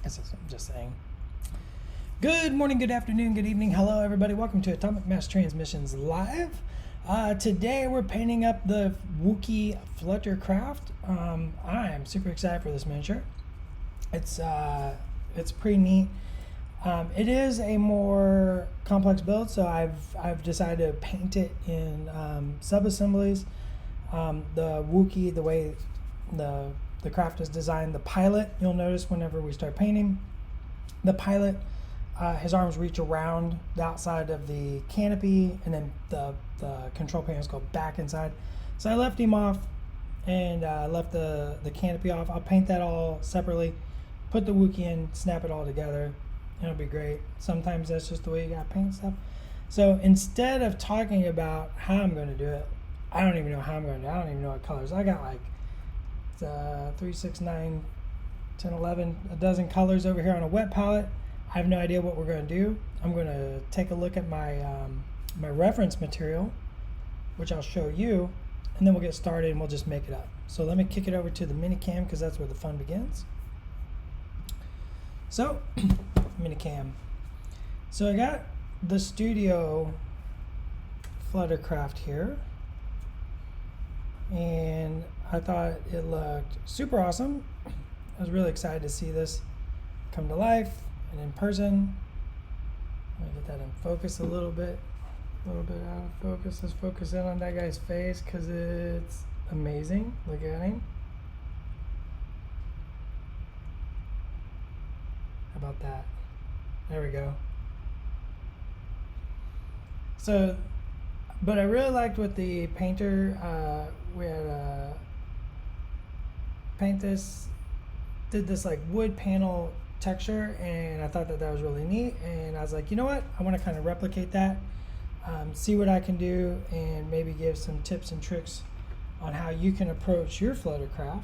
I'm just saying. Good morning, good afternoon, good evening. Hello, everybody. Welcome to Atomic Mass Transmissions Live. Today we're painting up the Wookiee Fluttercraft. I am super excited for this miniature. It's pretty neat. It is a more complex build, so I've decided to paint it in sub-assemblies. The Wookiee, the way the craft is designed, the pilot, you'll notice whenever we start painting, the pilot, his arms reach around the outside of the canopy, and then the control panels go back inside. So I left him off and left the canopy off. I'll paint that all separately, put the Wookiee in, snap it all together. It'll be great. Sometimes that's just the way you gotta paint stuff. So instead of talking about how I'm going to do it, I don't even know how I'm going to do it. I don't even know what colors. I got like 3, 6, 9, 10, 11, a dozen colors over here on a wet palette. I have no idea what we're going to do. I'm going to take a look at my my reference material, which I'll show you, and then we'll get started and we'll just make it up. So let me kick it over to the minicam because that's where the fun begins. So, minicam. So I got the studio Fluttercraft here, and I thought it looked super awesome. I was really excited to see this come to life and in person. Let me get that in focus a little bit out of focus. Let's focus in on that guy's face because it's amazing. Look at him. How about that? There we go. So, but I really liked what the painter, we had did this like wood panel texture, and I thought that was really neat, and I was like, you know what, I want to kind of replicate that, see what I can do, and maybe give some tips and tricks on how you can approach your Fluttercraft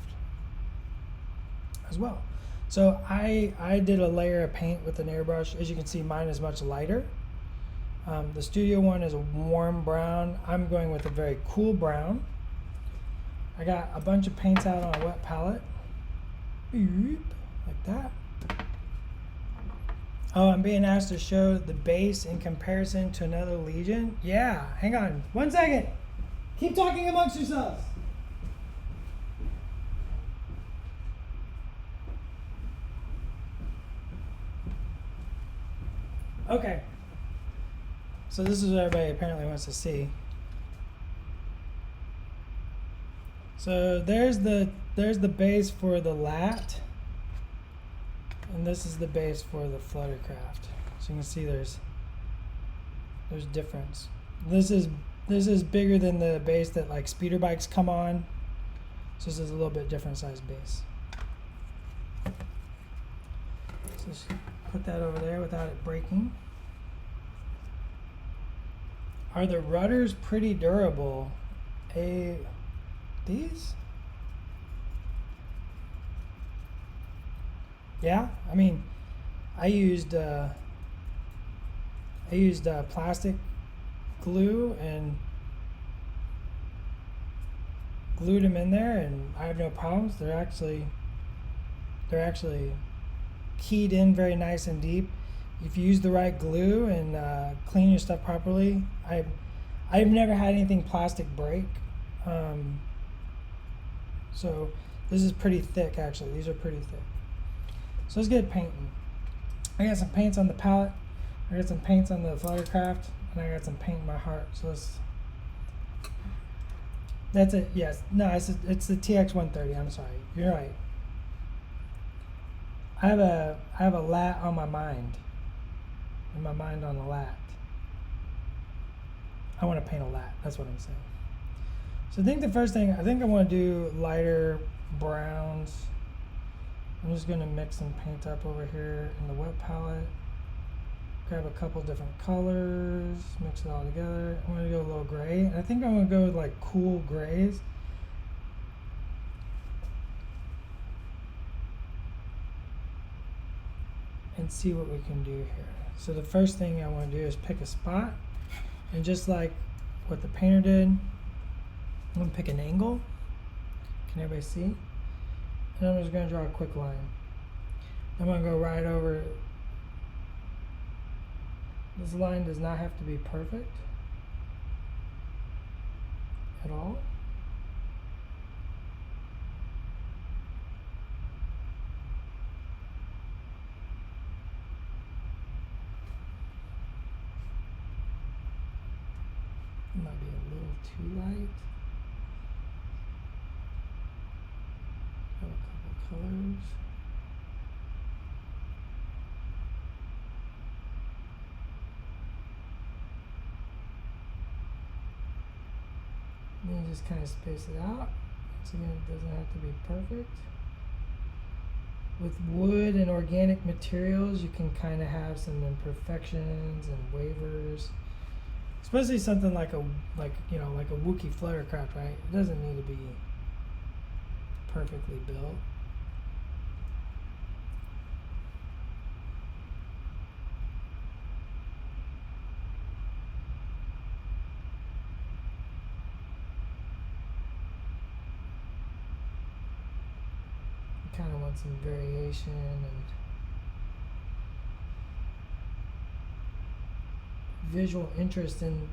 as well. So I did a layer of paint with an airbrush. As you can see, mine is much lighter. The studio one is a warm brown. I'm going with a very cool brown. I got a bunch of paints out on a wet palette, like that. Oh, I'm being asked to show the base in comparison to another Legion. Yeah, hang on 1 second. Keep talking amongst yourselves. Okay. So this is what everybody apparently wants to see. So there's the base for the lat, and this is the base for the Fluttercraft. So you can see there's difference. This is bigger than the base that like speeder bikes come on. So this is a little bit different size base. So just put that over there without it breaking. Are the rudders pretty durable? These? Yeah, I mean, I used plastic glue and glued them in there, and I have no problems. They're actually keyed in very nice and deep. If you use the right glue and clean your stuff properly, I've never had anything plastic break. So this is pretty thick, actually. These are pretty thick. So let's get painting. I got some paints on the palette. I got some paints on the Fluttercraft, and I got some paint in my heart. So that's it. Yes. No, it's the TX130. I'm sorry. You're right. I have a lat on my mind. And my mind on the lat. I want to paint a lat. That's what I'm saying. So I think the first thing, I want to do lighter browns. I'm just going to mix some paint up over here in the wet palette. Grab a couple different colors, mix it all together. I'm going to go a little gray. And I think I'm going to go with like cool grays. And see what we can do here. So the first thing I want to do is pick a spot, and just like what the painter did, I'm going to pick an angle. Can everybody see? And I'm just going to draw a quick line. I'm going to go right over. This line does not have to be perfect at all. It might be a little too light. Have a couple colors. And then just kind of space it out. Once again, it doesn't have to be perfect. With wood and organic materials, you can kind of have some imperfections and wavers. Especially something like a Wookiee Fluttercraft, right? It doesn't need to be perfectly built. Kind of want some variation and visual interest in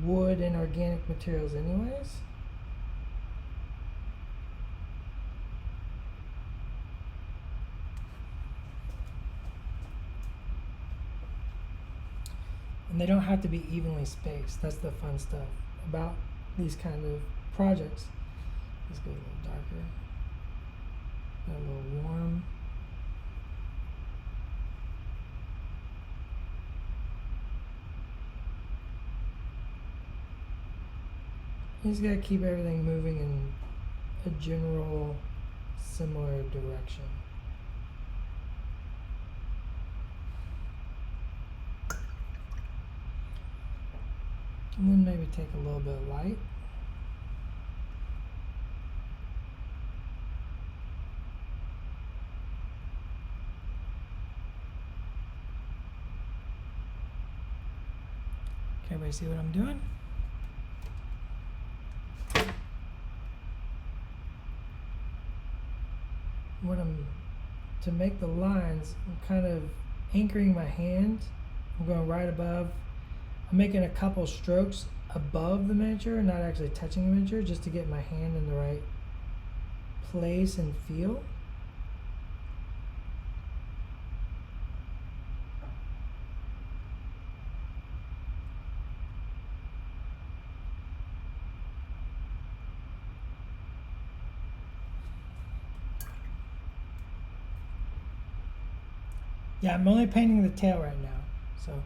wood and organic materials anyways. And they don't have to be evenly spaced. That's the fun stuff about these kind of projects. Let's go a little darker. A little warm. You just gotta keep everything moving in a general similar direction. And then maybe take a little bit of light. Can everybody see what I'm doing? To make the lines, I'm kind of anchoring my hand. I'm going right above. I'm making a couple strokes above the miniature, not actually touching the miniature, just to get my hand in the right place and feel. Yeah, I'm only painting the tail right now, so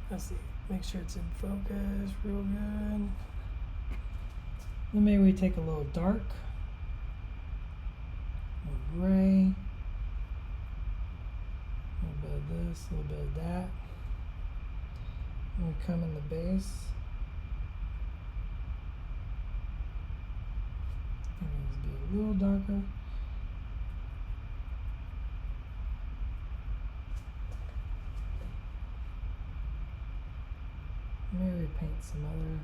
let's see. Make sure it's in focus real good. Then maybe we take a little dark, a little gray, a little bit of this, a little bit of that. And we come in the base. It needs to be a little darker. Maybe paint some other.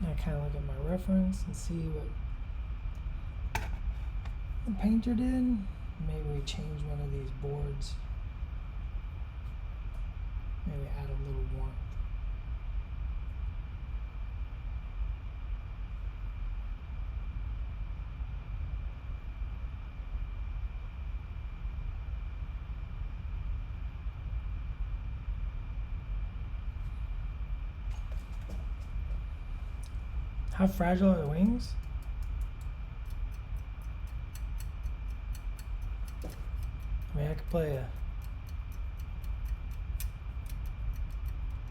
Now kind of look at my reference and see what the painter did. Maybe we change one of these boards. Maybe add a little warmth. How fragile are the wings? I mean, I could play a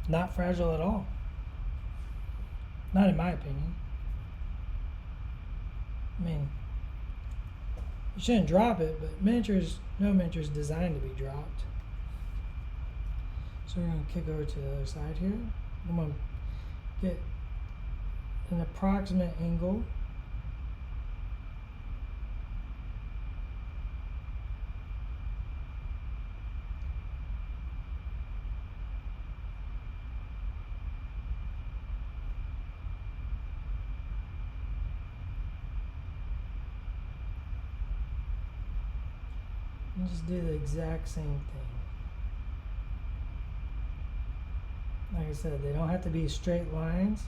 not fragile at all. Not in my opinion. I mean, you shouldn't drop it, but miniatures, no miniature is designed to be dropped. So we're going to kick over to the other side here. I'm going to get an approximate angle. And just do the exact same thing. Like I said, they don't have to be straight lines.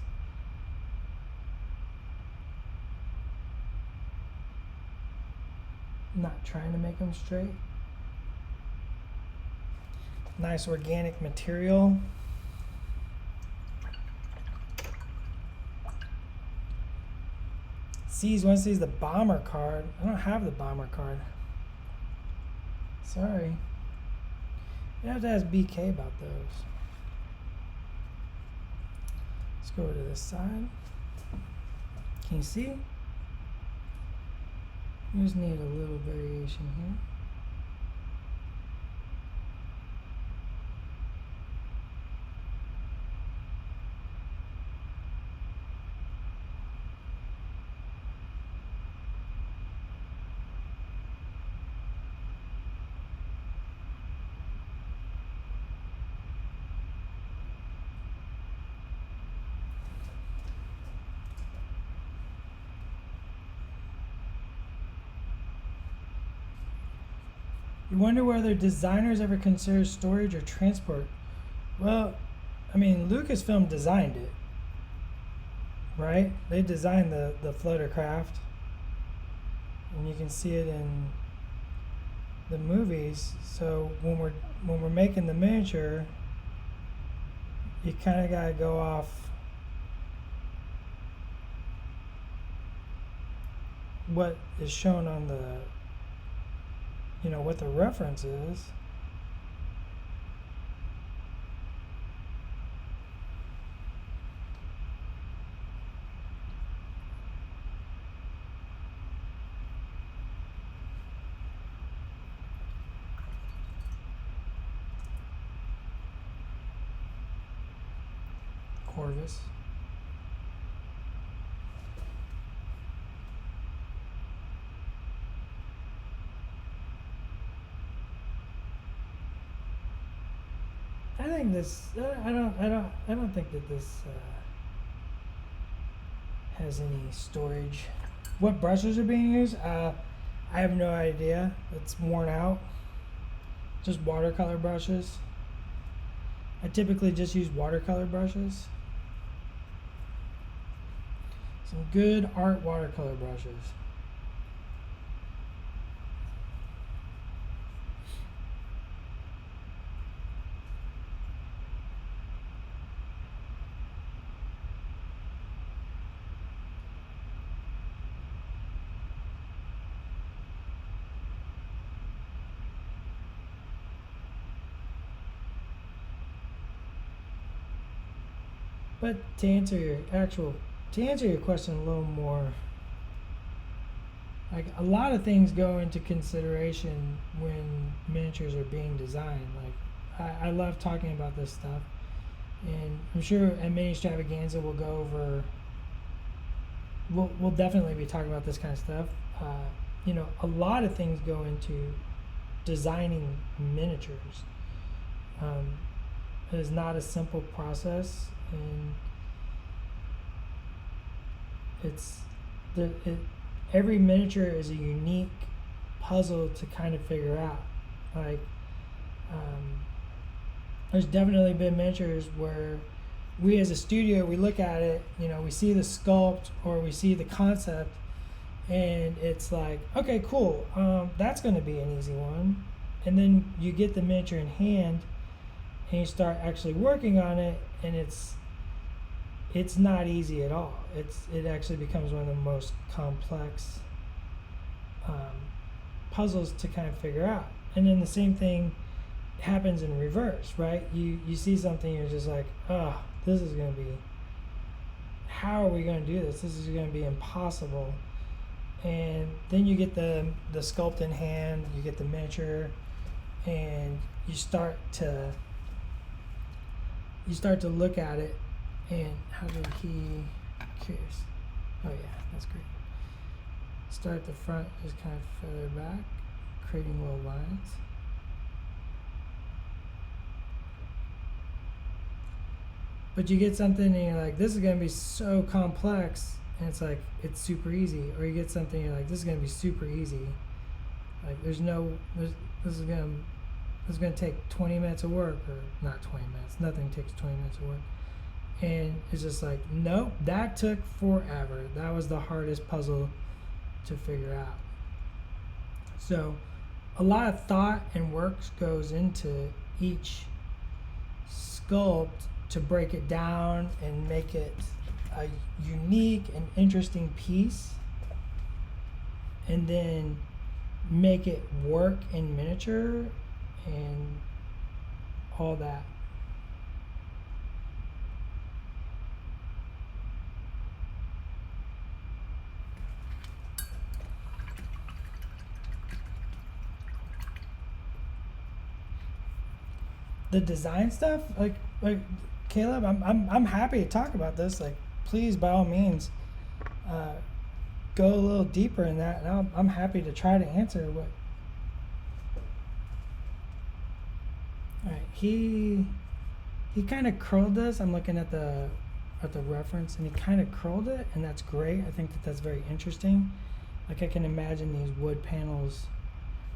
I'm not trying to make them straight. Nice organic material. One sees the bomber card. I don't have the bomber card. Sorry. You have to ask BK about those. Let's go over to this side. Can you see? You just need a little variation here. You wonder whether designers ever consider storage or transport. Well, I mean, Lucasfilm designed it, right? They designed the Fluttercraft, and you can see it in the movies. So when we're making the miniature, you kind of gotta go off what is shown on the, you know, what the reference is. Corvus. I think this. I don't think that this has any storage. What brushes are being used? I have no idea. It's worn out. Just watercolor brushes. I typically just use watercolor brushes. Some good art watercolor brushes. But to answer your question a little more, like a lot of things go into consideration when miniatures are being designed. Like I love talking about this stuff, and I'm sure at Mini Extravaganza we'll go over. We'll definitely be talking about this kind of stuff. You know, a lot of things go into designing miniatures. It is not a simple process, and every miniature is a unique puzzle to kind of figure out. Like, there's definitely been miniatures where we as a studio, we look at it, you know, we see the sculpt or we see the concept, and it's like, okay, cool, that's going to be an easy one. And then you get the miniature in hand and you start actually working on it, and it's not easy at all. It actually becomes one of the most complex puzzles to kind of figure out. And then the same thing happens in reverse, right? You see something, you're just like, oh, this is going to be, how are we going to do this? This is going to be impossible. And then you get the sculpt in hand, you get the miniature, and you start to look at it, and how did he, curious, oh yeah, that's great. Start at the front, just kind of feather back, creating little lines. But you get something and you're like, this is going to be so complex, and it's like, it's super easy. Or you get something and you're like, this is going to be super easy, Like this is gonna take 20 minutes of work, or not 20 minutes. Nothing takes 20 minutes of work. And it's just like, nope, that took forever. That was the hardest puzzle to figure out. So a lot of thought and work goes into each sculpt to break it down and make it a unique and interesting piece, and then make it work in miniature and all that. The design stuff, like Caleb, I'm happy to talk about this. Like, please, by all means, go a little deeper in that, and I'm happy to try to answer what. All right, he kind of curled this. I'm looking at the reference, and he kind of curled it, and that's great. I think that's very interesting. Like, I can imagine these wood panels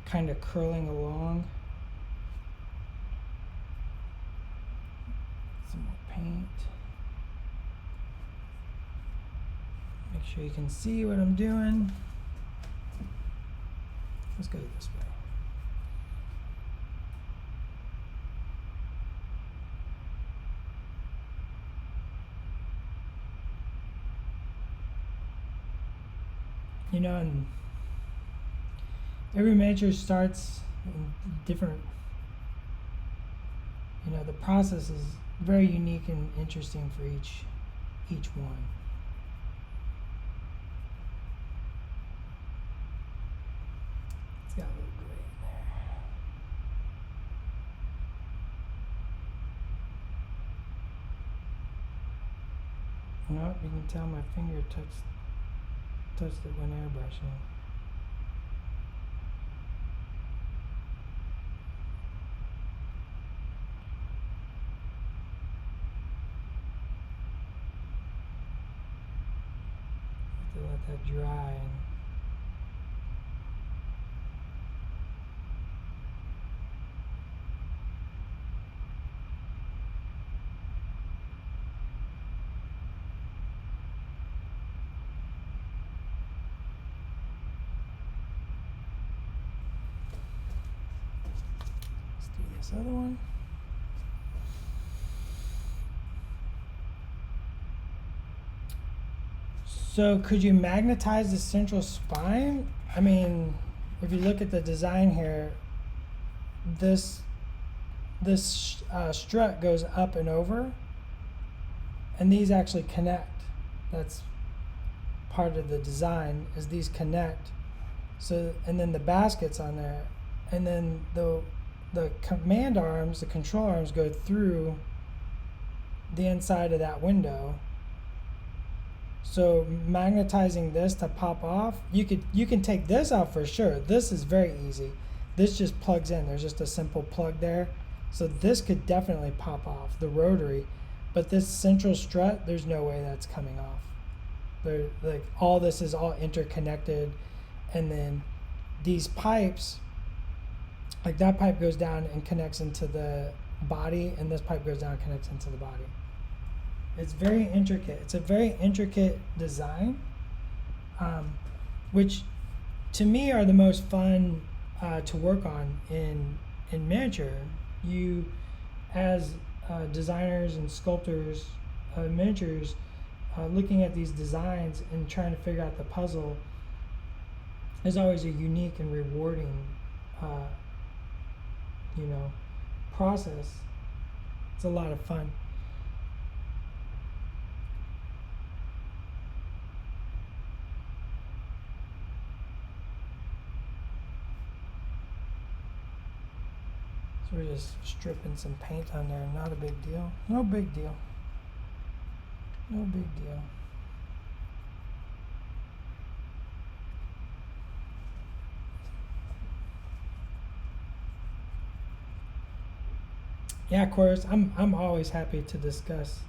kind of curling along. Some more paint. Make sure you can see what I'm doing. Let's go this way. You know, and every miniature starts in different, you know, the process is very unique and interesting for each one. It's got a little gray in there. Nope, you can tell my finger touched it when airbrushing. Have to let that dry. This other one. So could you magnetize the central spine? I mean, if you look at the design here, this strut goes up and over, and these actually connect. That's part of the design, is these connect. So, and then the basket's on there, and then the command arms, the control arms, go through the inside of that window. So magnetizing this to pop off, you can take this out for sure. This is very easy. This just plugs in. There's just a simple plug there. So this could definitely pop off, the rotary. But this central strut, there's no way that's coming off. Like, all this is all interconnected, and then these pipes, like that pipe goes down and connects into the body, and this pipe goes down and connects into the body. It's very intricate. It's a very intricate design, which to me are the most fun to work on in miniature. You, as designers and sculptors of miniatures, looking at these designs and trying to figure out the puzzle is always a unique and rewarding process. It's a lot of fun. So we're just stripping some paint on there. Not a big deal. No big deal. No big deal. Yeah, of course, I'm always happy to discuss.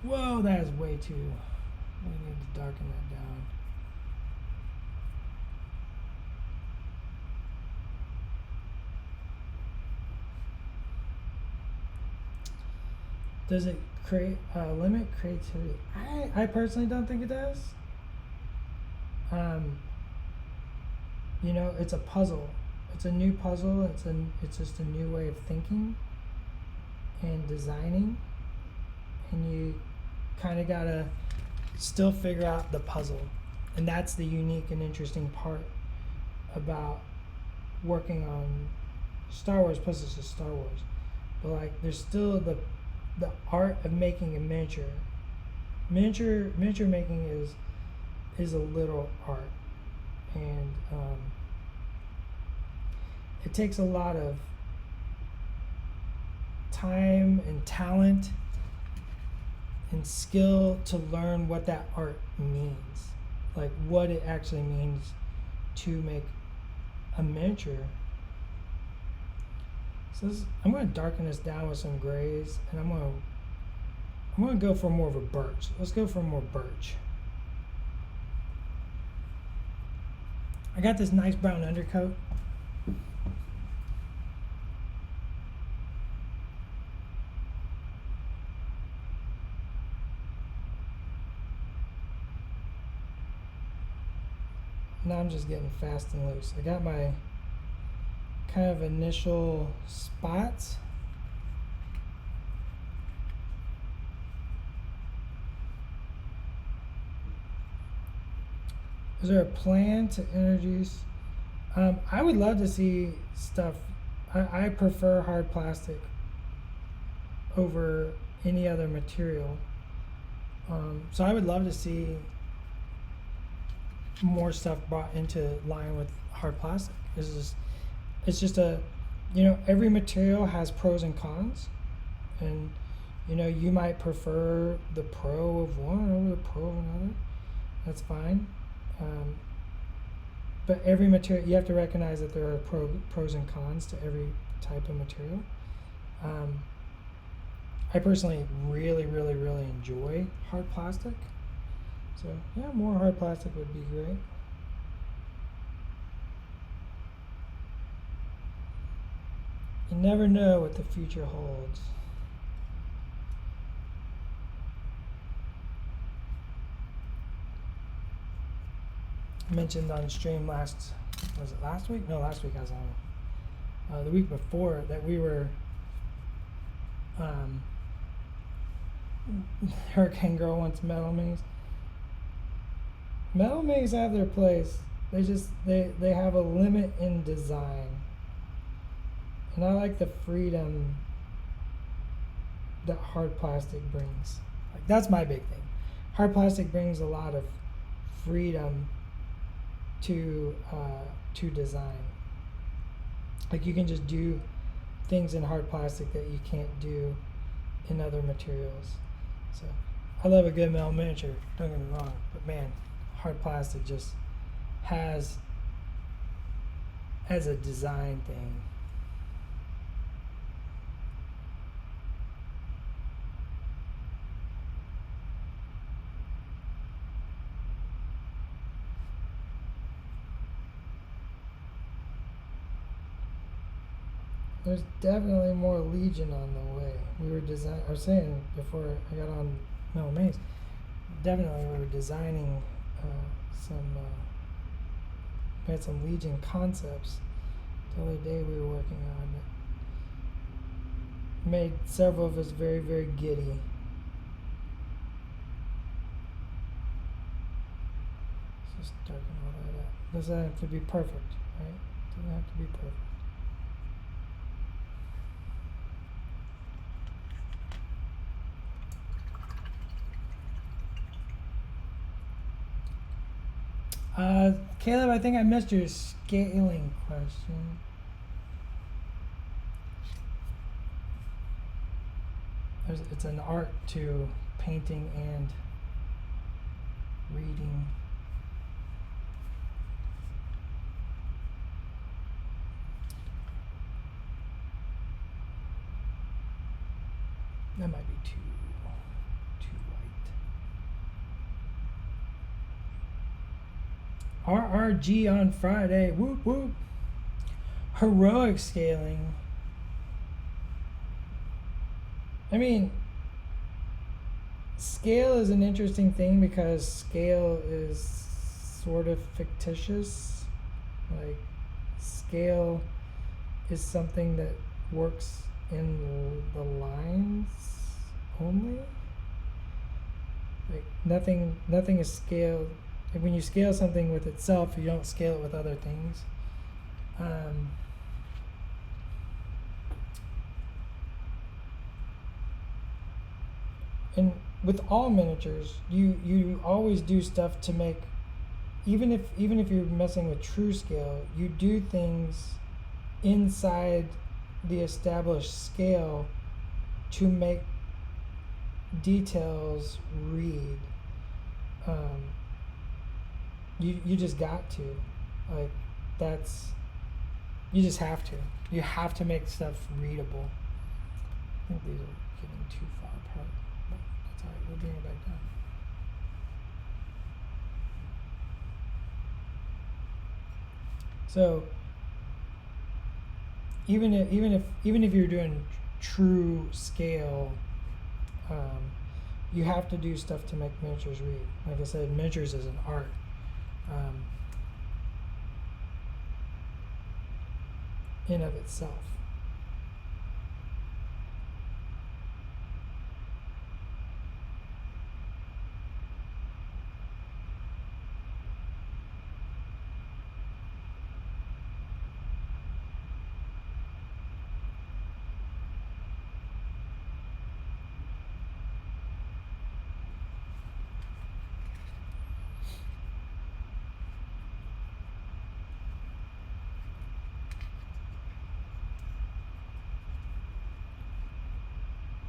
Whoa, that is way too. We need to darken that down. Does it create limit creativity? I personally don't think it does. You know, it's a puzzle. It's a new puzzle. It's just a new way of thinking and designing, and you kind of gotta still figure out the puzzle, and that's the unique and interesting part about working on Star Wars. Plus, it's just Star Wars, but like, there's still the art of making a miniature. Miniature making is a little art, and it takes a lot of time and talent and skill to learn what that art means, like what it actually means to make a miniature. So I'm going to darken this down with some grays, and I'm going to go for more of a birch. Let's go for more birch. I got this nice brown undercoat. Now I'm just getting fast and loose. I got my kind of initial spots. Is there a plan to introduce? I would love to see stuff. I prefer hard plastic over any other material. So I would love to see more stuff brought into line with hard plastic. It's just a, you know, every material has pros and cons, and you know, you might prefer the pro of one over the pro of another. That's fine. But every material, you have to recognize that there are pros and cons to every type of material. I personally really enjoy hard plastic. So yeah, more hard plastic would be great. You never know what the future holds. I mentioned on stream was it last week? No, last week I was on. The week before that we were Hurricane Girl wants metal maze. Metal maze have their place. They have a limit in design, and I like the freedom that hard plastic brings. Like, that's my big thing. Hard plastic brings a lot of freedom to design. Like, you can just do things in hard plastic that you can't do in other materials. So I love a good metal miniature, don't get me wrong, but man, hard plastic just has, as a design thing, there's definitely more Legion on the way. We were saying before I got on Metal Maze, definitely we were designing we had some Legion concepts the other day we were working on that made several of us very giddy. Let's just darken all that up. Doesn't have to be perfect, right? Doesn't have to be perfect. Caleb, I think I missed your scaling question. It's an art to painting and reading. That might be too white. RRG on Friday. Whoop whoop. Heroic scaling. I mean, scale is an interesting thing because scale is sort of fictitious. Like, scale is something that works in the lines only. Like, nothing is scaled. Like, when you scale something with itself, you don't scale it with other things. And with all miniatures, you always do stuff to make, even if you're messing with true scale, you do things inside the established scale to make details read. You just got to, like, that's, you just have to. You have to make stuff readable. I think these are getting too far apart, but that's alright. We'll bring it back down. So even if you're doing true scale, you have to do stuff to make miniatures read. Like I said, miniatures is an art. In of itself.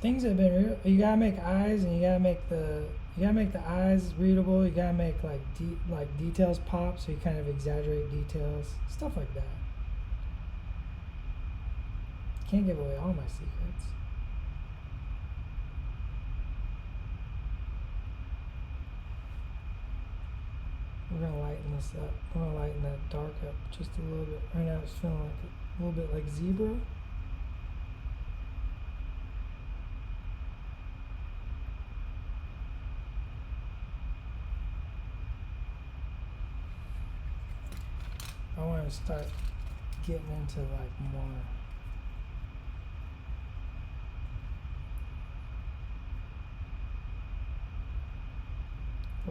Things that have been real. You gotta make eyes, and you gotta make the eyes readable. You gotta make like details pop, so you kind of exaggerate details, stuff like that. Can't give away all my secrets. We're gonna lighten this up. We're gonna lighten that dark up just a little bit. Right now it's feeling like a little bit like zebra. I want to start getting into like more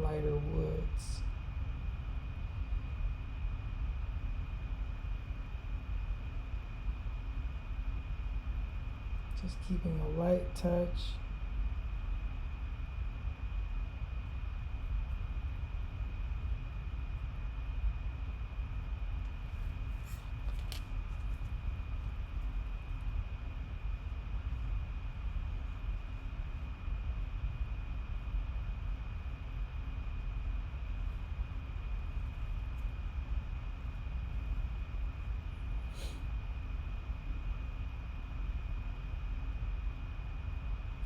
lighter woods. Just keeping a light touch.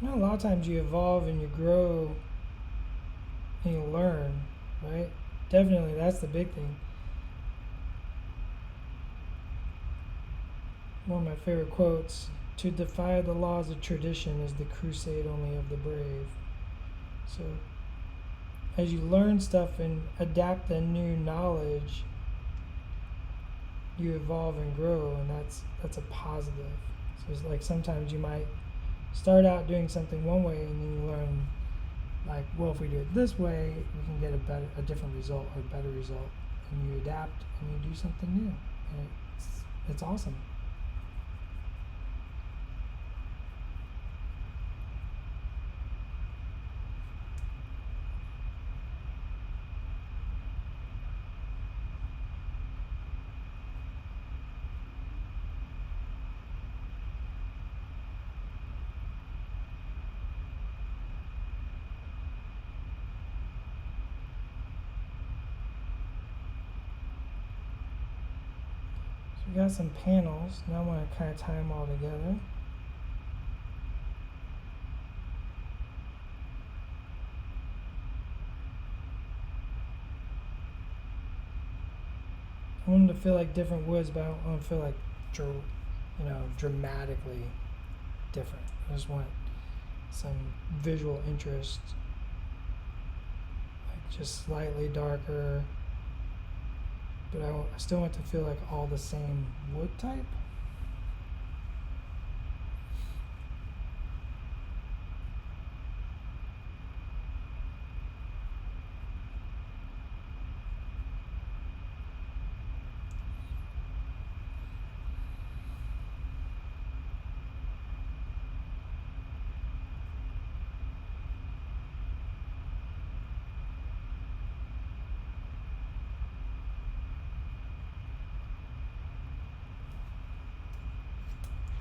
You know, a lot of times you evolve and you grow and you learn, right? Definitely, that's the big thing. One of my favorite quotes: "To defy the laws of tradition is the crusade only of the brave." So, as you learn stuff and adapt the new knowledge, you evolve and grow, and that's a positive. So it's like sometimes you might start out doing something one way, and then you learn, like, well, if we do it this way, we can get a different result or a better result, and you adapt and you do something new, and it's awesome. We got some panels. Now I'm going to kind of tie them all together. I want them to feel like different woods, but I don't want to feel like, dramatically different. I just want some visual interest just slightly darker, but I still want to feel like all the same wood type.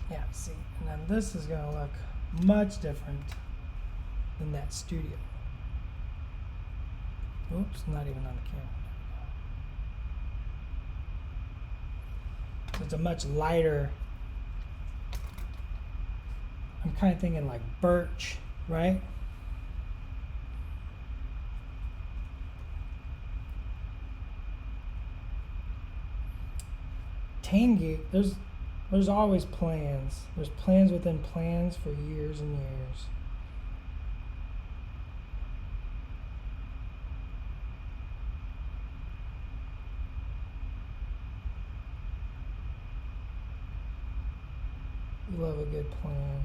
Yeah, see, and then this is going to look much different than that studio. Oops, not even on the camera. So it's a much lighter, I'm kind of thinking like birch, right? Tangy, there's always plans. There's plans within plans for years and years. We love a good plan.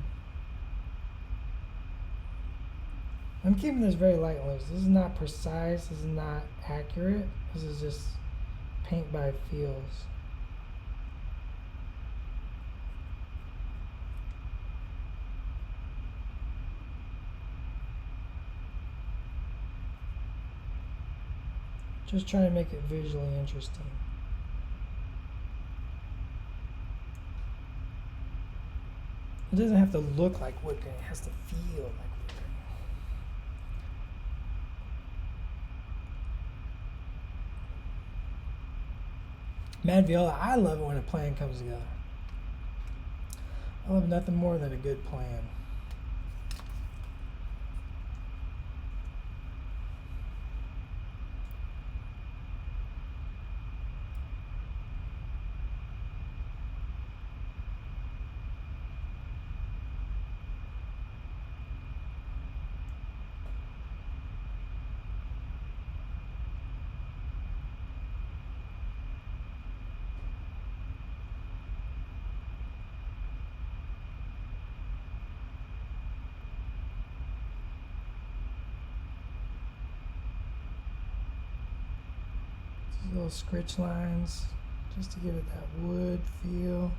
I'm keeping this very light loose. This is not precise. This is not accurate. This is just paint by feels. Just trying to make it visually interesting. It doesn't have to look like wood grain. It has to feel like wood grain. Mad Viola, I love it when a plan comes together. I love nothing more than a good plan. Little scritch lines just to give it that wood feel.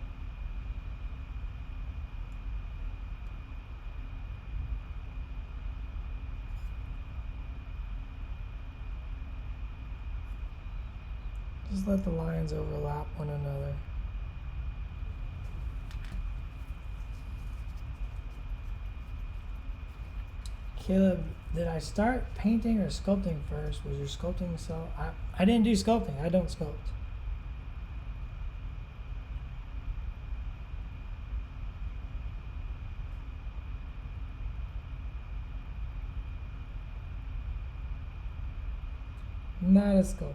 Just let the lines overlap one another. Caleb, did I start painting or sculpting first? Was your sculpting so? I didn't do sculpting. I don't sculpt. Not a sculptor.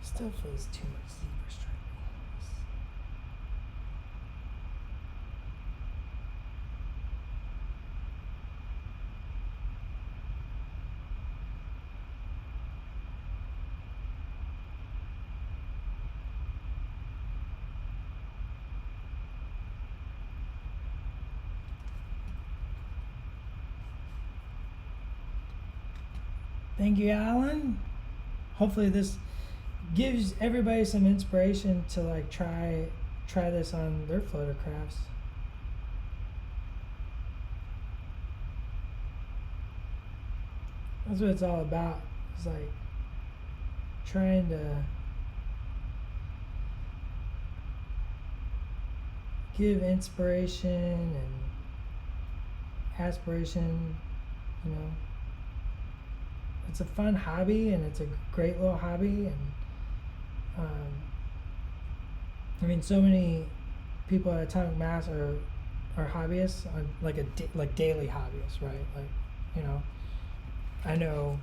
Still feels too much zebra stripe. Thank you, Alan. Hopefully this gives everybody some inspiration to like try this on their Fluttercrafts. That's what it's all about. It's like trying to give inspiration and aspiration, you know. It's a fun hobby and it's a great little hobby, and I mean, so many people at Atomic Mass are hobbyists, on like like daily hobbyists, right? Like, you know, I know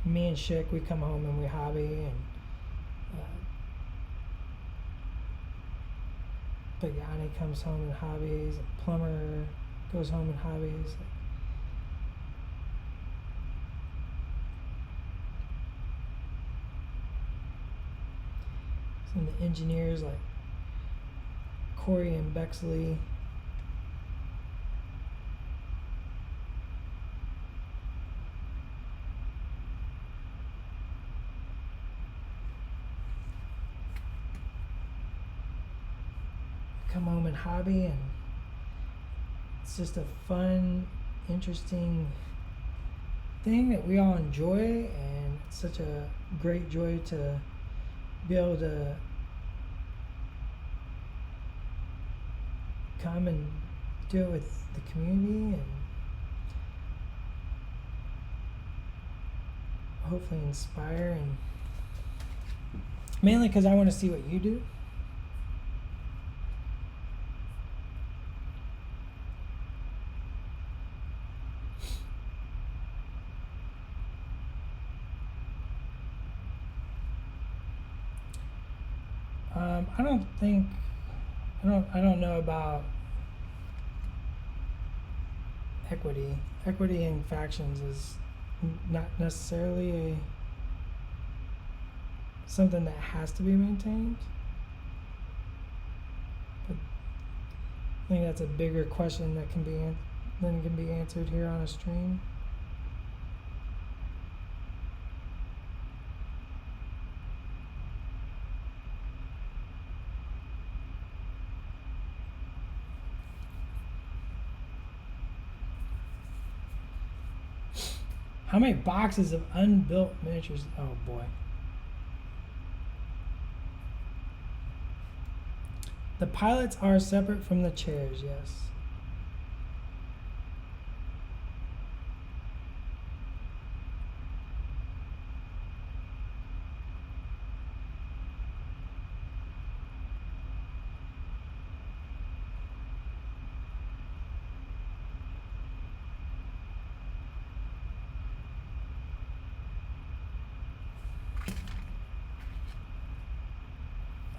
me and Schick, we come home and we hobby, and Pagani comes home in hobbies. Plumber goes home in hobbies. Some of the engineers like Corey and Bexley. Come home and hobby, and it's just a fun, interesting thing that we all enjoy, and it's such a great joy to be able to come and do it with the community and hopefully inspire, and mainly because I want to see what you do. I don't know about equity. Equity in factions is not necessarily something that has to be maintained. But I think that's a bigger question that can be answered here on a stream. How many boxes of unbuilt miniatures? Oh boy. The pilots are separate from the chairs, yes.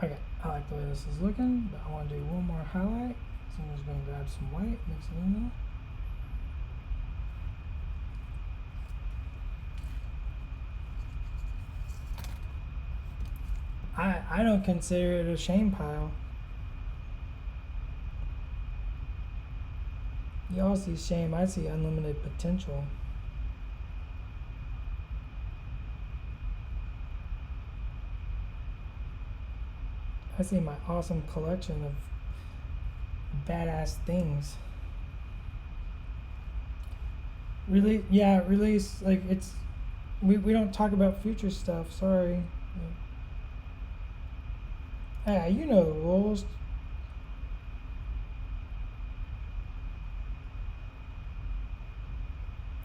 Okay, I like the way this is looking, but I want to do one more highlight. So I'm just going to grab some white, mix it in there. I don't consider it a shame pile. You all see shame, I see unlimited potential. I see my awesome collection of badass things. Really, yeah, release, like it's, we don't talk about future stuff, sorry. Yeah, you know the rules.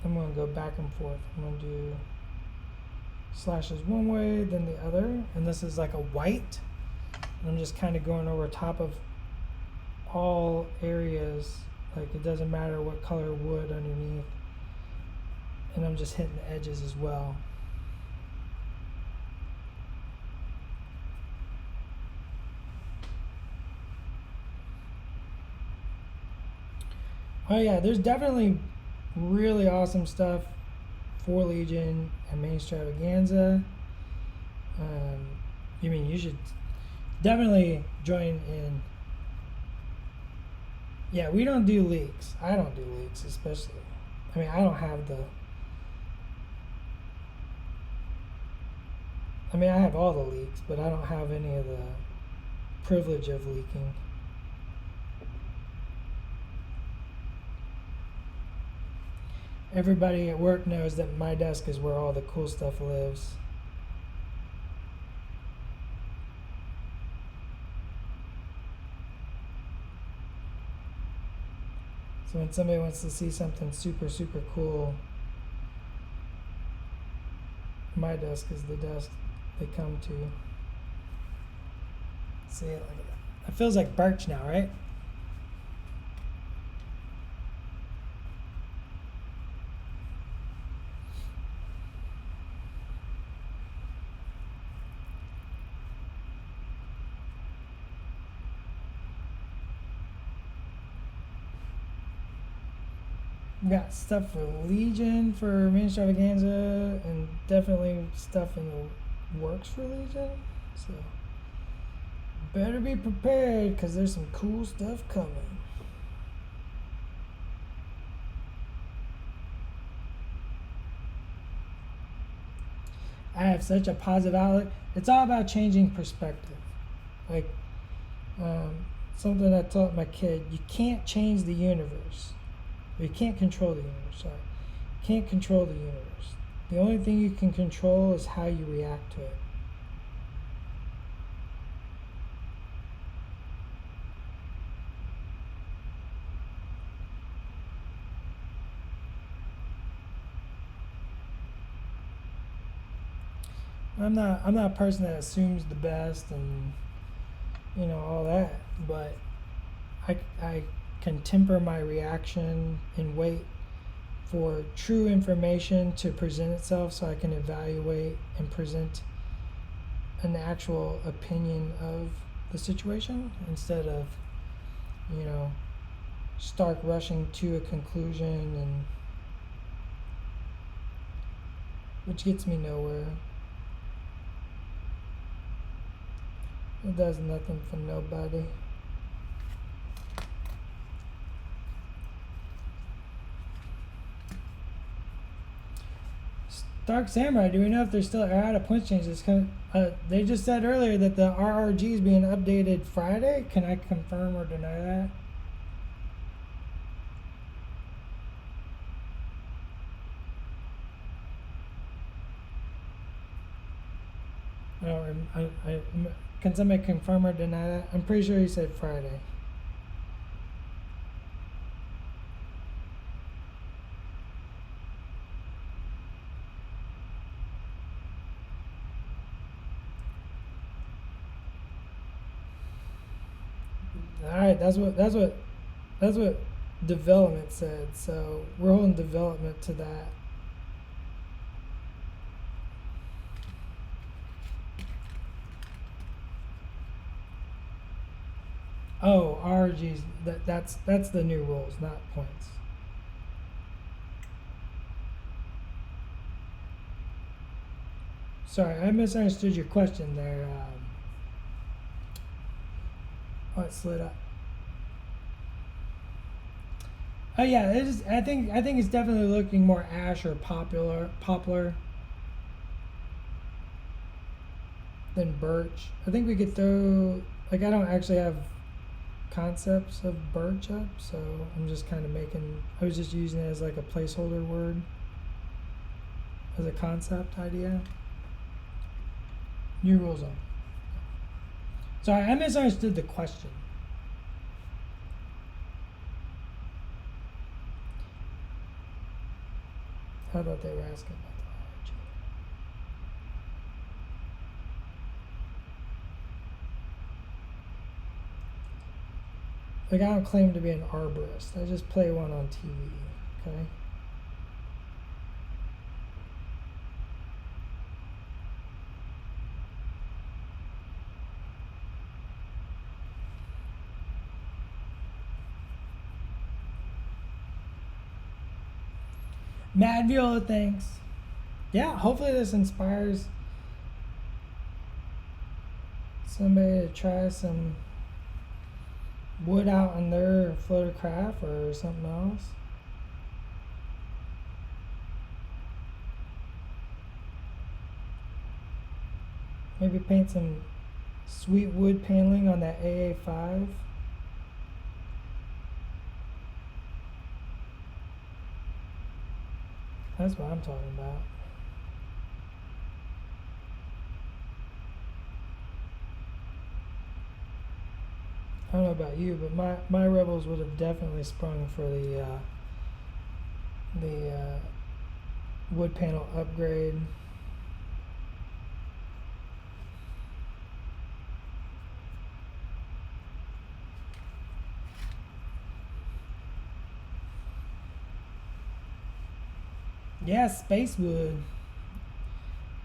I'm going to go back and forth. I'm going to do slashes one way, then the other, and this is like a white. I'm just kind of going over top of all areas, like it doesn't matter what color wood underneath, and I'm just hitting the edges as well. Oh yeah, there's definitely really awesome stuff for Legion and Main Extravaganza. You should definitely join in. Yeah, we don't do leaks. I don't do leaks, especially. I mean, I don't have the... I mean, I have all the leaks, but I don't have any of the privilege of leaking. Everybody at work knows that my desk is where all the cool stuff lives. So when somebody wants to see something super, super cool, my desk is the desk they come to. See it? Look at that. It feels like birch now, right? We got stuff for Legion for Main Extravaganza, and definitely stuff in the works for Legion. So better be prepared because there's some cool stuff coming. I have such a positive outlook. It's all about changing perspective. Like something I taught my kid, you can't change the universe. You can't control the universe, sorry. You can't control the universe. The only thing you can control is how you react to it. I'm not a person that assumes the best and all that, but I can temper my reaction and wait for true information to present itself so I can evaluate and present an actual opinion of the situation instead of start rushing to a conclusion, and which gets me nowhere. It does nothing for nobody. Dark Samurai, do we know if they're still out of points changes? They just said earlier that the RRG is being updated Friday. Can I confirm or deny that? Can somebody confirm or deny that? I'm pretty sure he said Friday. All right, that's what development said. So we're holding development to that. Oh, RGs. That's the new rules, not points. Sorry, I misunderstood your question there. It slid up. Oh yeah, it is. I think it's definitely looking more ash or poplar than birch. I think we could throw, like, I don't actually have concepts of birch up, so I'm just kind of I was just using it as like a placeholder word, as a concept idea. New rules on. Sorry, I misunderstood the question. How about they were asking about the RG? Like, I don't claim to be an arborist. I just play one on TV, okay? Mad Viola, thanks. Yeah, hopefully this inspires somebody to try some wood out on their Fluttercraft or something else. Maybe paint some sweet wood paneling on that AA5. That's what I'm talking about. I don't know about you, but my rebels would have definitely sprung for the wood panel upgrade. Yeah, space wood.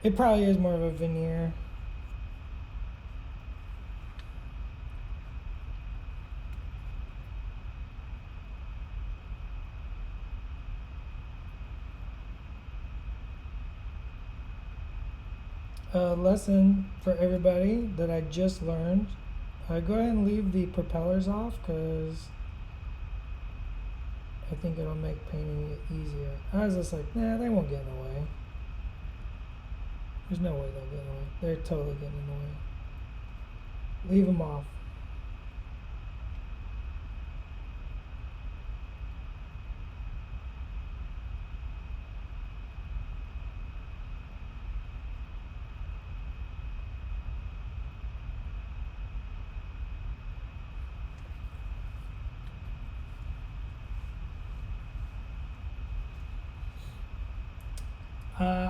It probably is more of a veneer. lesson for everybody that I just learned. Go ahead and leave the propellers off because I think it'll make painting it easier. I was just like, nah, they won't get in the way. There's no way they'll get in the way. They're totally getting in the way. Leave them off.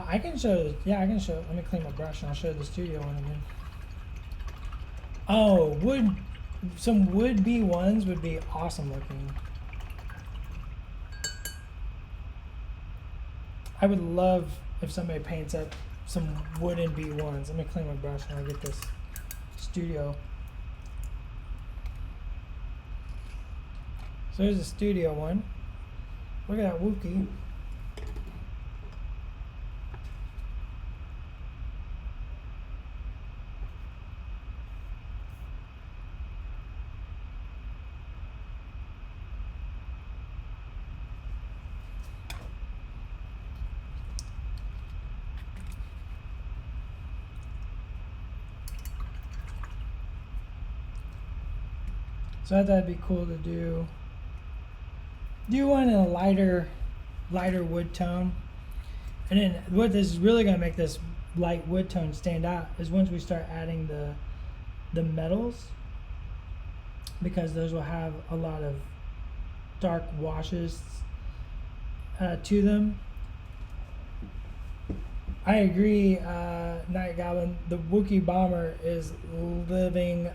I can show, yeah, I can show, let me clean my brush and I'll show the studio one again. Oh, some would-be ones would be awesome looking. I would love if somebody paints up some wooden B1s. Let me clean my brush and I'll get this studio. So there's a studio one. Look at that Wookiee. So I thought it'd be cool to do one in a lighter wood tone. And then what this is really gonna make this light wood tone stand out is once we start adding the metals, because those will have a lot of dark washes to them. I agree, Night Goblin. The Wookiee Bomber is living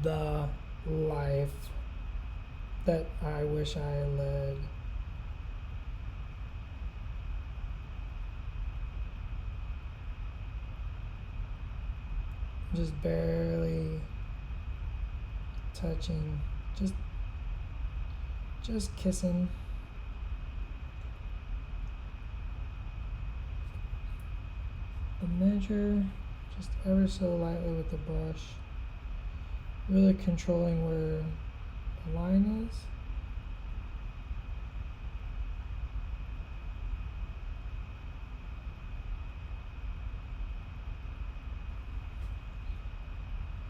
the life that I wish I led. Just barely touching, just kissing. The measure, just ever so lightly with the brush. Really controlling where the line is.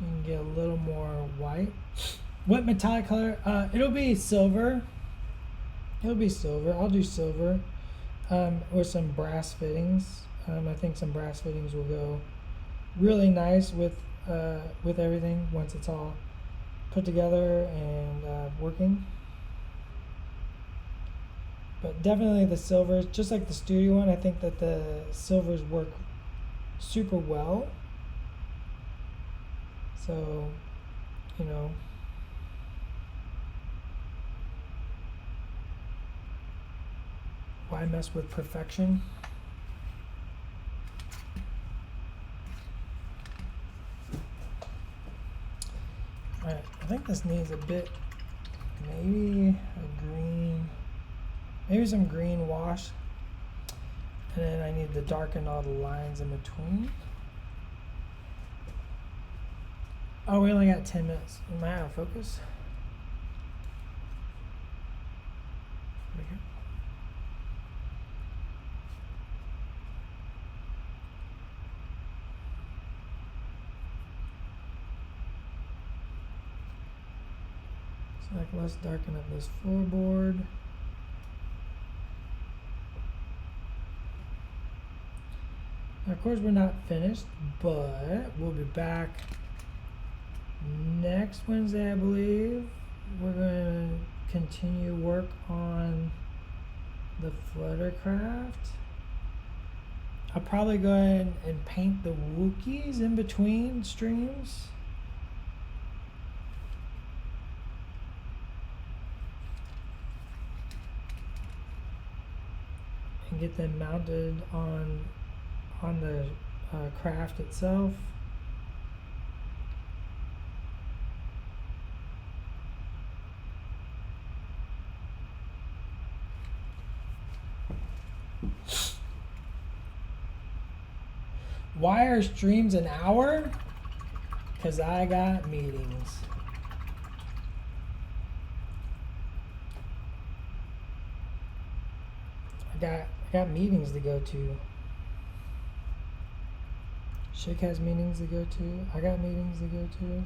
You can get a little more white. What metallic color? It'll be silver. It'll be silver. I'll do silver with some brass fittings. I think some brass fittings will go really nice with everything once it's all put together and working. But definitely the silvers, just like the studio one, I think that the silvers work super well. So, you know, why mess with perfection? Alright, I think this needs a bit, maybe a green, maybe some green wash. And then I need to darken all the lines in between. Oh, we only got 10 minutes. Am I out of focus? There we go. So like, let's darken up this floorboard. Now, of course, we're not finished, but we'll be back next Wednesday, I believe. We're going to continue work on the Fluttercraft. I'll probably go ahead and paint the Wookiees in between streams. And get them mounted on the craft itself. Why are streams an hour? Because I got meetings. I got meetings to go to. Chick has meetings to go to. I got meetings to go to.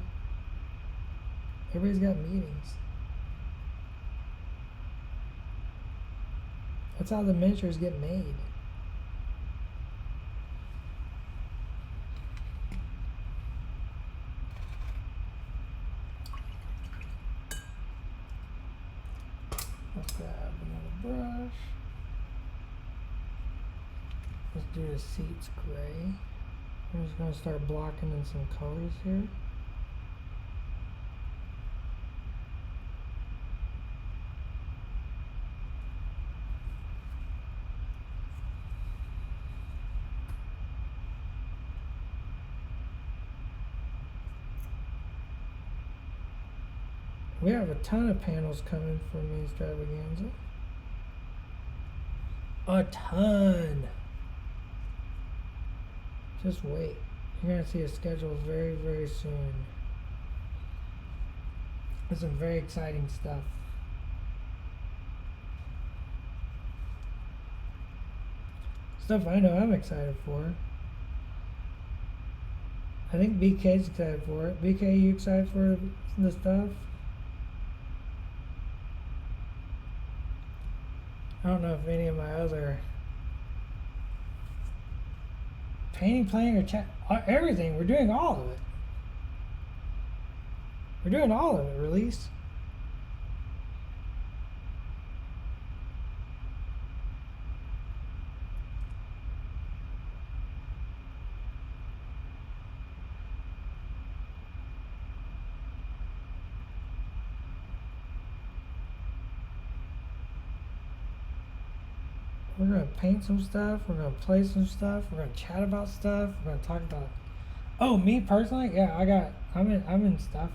Everybody's got meetings. That's how the miniatures get made. Let's grab another brush. Let's do the seats gray. I'm just going to start blocking in some colors here. We have a ton of panels coming from the extravaganza. A ton. Just wait. You're going to see a schedule very, very soon. There's some very exciting stuff. Stuff I know I'm excited for. I think BK's excited for it. BK, you excited for the stuff? I don't know if any of my other painting, playing, or chat, everything. We're doing all of it. We're doing all of it. Release. We're going to paint some stuff. We're going to play some stuff. We're going to chat about stuff. We're going to talk about... Oh, me personally? Yeah, I'm in stuff.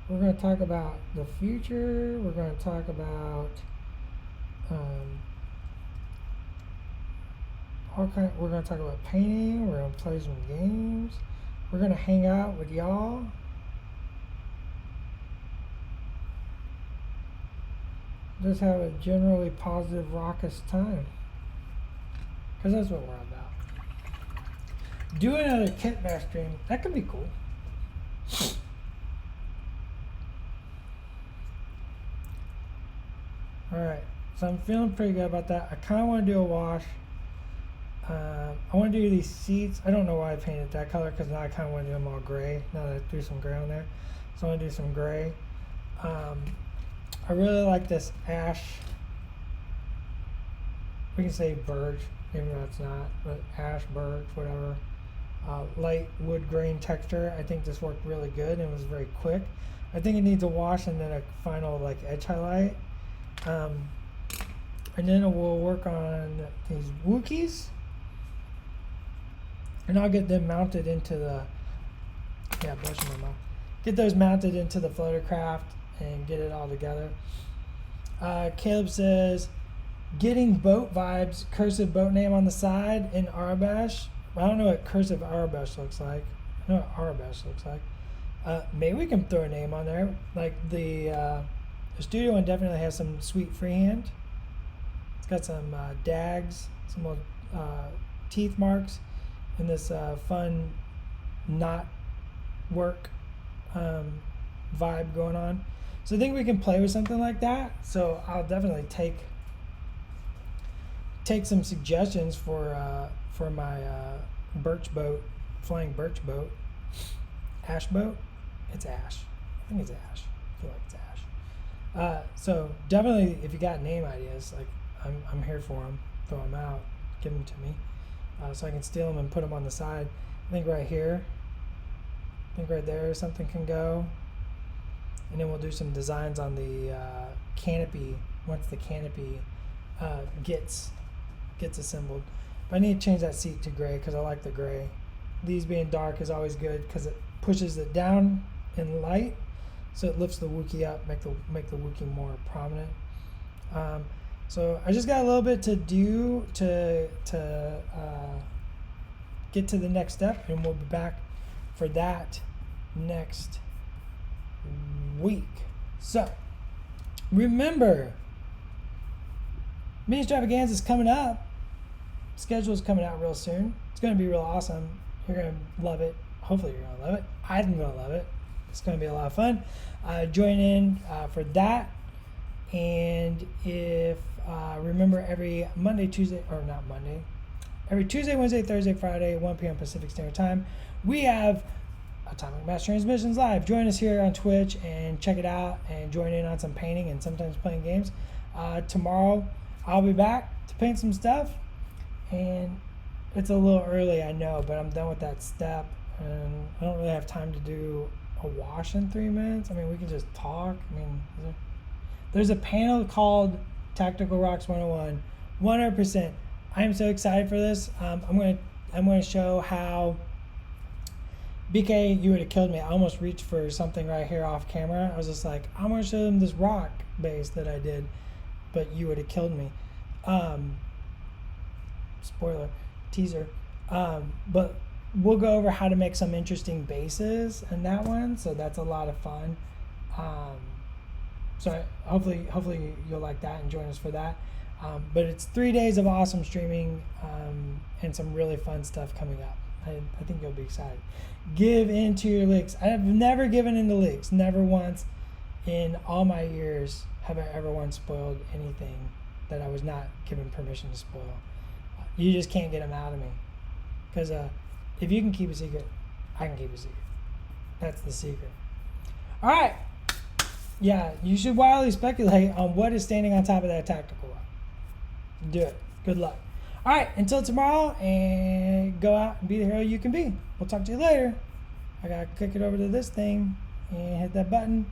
We're going to talk about the future. We're going to talk about we're going to talk about painting. We're going to play some games. We're going to hang out with y'all. Just have a generally positive, raucous time. Because that's what we're about. Do another kit bash stream. That could be cool. Alright. So I'm feeling pretty good about that. I kind of want to do a wash. I want to do these seats. I don't know why I painted that color because now I kind of want to do them all gray. Now that I threw some gray on there. So I want to do some gray. I really like this ash. We can say birch, even though it's not, but ash, birch, whatever. Light wood grain texture. I think this worked really good and it was very quick. I think it needs a wash and then a final like edge highlight. And then we'll work on these Wookiees. And I'll get them mounted into the, brushing them off. Get those mounted into the Fluttercraft and get it all together. Caleb says, getting boat vibes, cursive boat name on the side in Arabesh. I don't know what cursive Arabesh looks like. I know what Arabesh looks like. Maybe we can throw a name on there. Like the studio one definitely has some sweet freehand. It's got some dags, some little teeth marks, and this fun knot work vibe going on. So I think we can play with something like that. So I'll definitely take some suggestions for my birch boat, flying birch boat, ash boat. It's ash. I think it's ash. I feel like it's ash. So definitely, if you got name ideas, like I'm here for them. Throw them out, give them to me, so I can steal them and put them on the side. I think right here. I think right there something can go. And then we'll do some designs on the canopy once the canopy gets assembled. But I need to change that seat to gray because I like the gray. These being dark is always good because it pushes it down in light, so it lifts the Wookiee up, make the Wookiee more prominent. So I just got a little bit to do to get to the next step, and we'll be back for that next week. So remember, Mini Extravaganza is coming up. Schedule's coming out real soon. It's going to be real awesome. You're going to love it. Hopefully you're going to love it. I'm going to love it. It's going to be a lot of fun. Join in for that. And if remember, every Monday, Tuesday, or not Monday, every Tuesday, Wednesday, Thursday, Friday, 1 p.m. Pacific Standard Time, we have Atomic Mass Transmissions Live. Join us here on Twitch and check it out and join in on some painting and sometimes playing games. Tomorrow, I'll be back to paint some stuff. And it's a little early, I know, but I'm done with that step. And I don't really have time to do a wash in 3 minutes. I mean, we can just talk. I mean, there's a panel called Tactical Rocks 101. 100%. I am so excited for this. I'm gonna show how BK, you would have killed me. I almost reached for something right here off camera. I was just like, I'm gonna show them this rock base that I did, but you would have killed me. Spoiler, teaser. But we'll go over how to make some interesting bases in that one. So that's a lot of fun. So hopefully you'll like that and join us for that. But it's 3 days of awesome streaming and some really fun stuff coming up. I think you'll be excited. Give into your leaks. I have never given into leaks. Never once in all my years have I ever once spoiled anything that I was not given permission to spoil. You just can't get them out of me. Because if you can keep a secret, I can keep a secret. That's the secret. All right. Yeah, you should wildly speculate on what is standing on top of that tactical rock. Do it. Good luck. All right, until tomorrow, and go out and be the hero you can be. We'll talk to you later. I got to click it over to this thing and hit that button.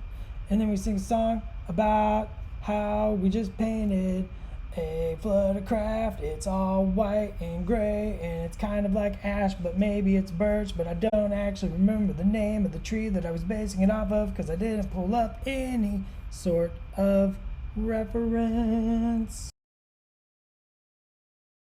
And then we sing a song about how we just painted a Fluttercraft. It's all white and gray, and it's kind of like ash, but maybe it's birch. But I don't actually remember the name of the tree that I was basing it off of because I didn't pull up any sort of reference.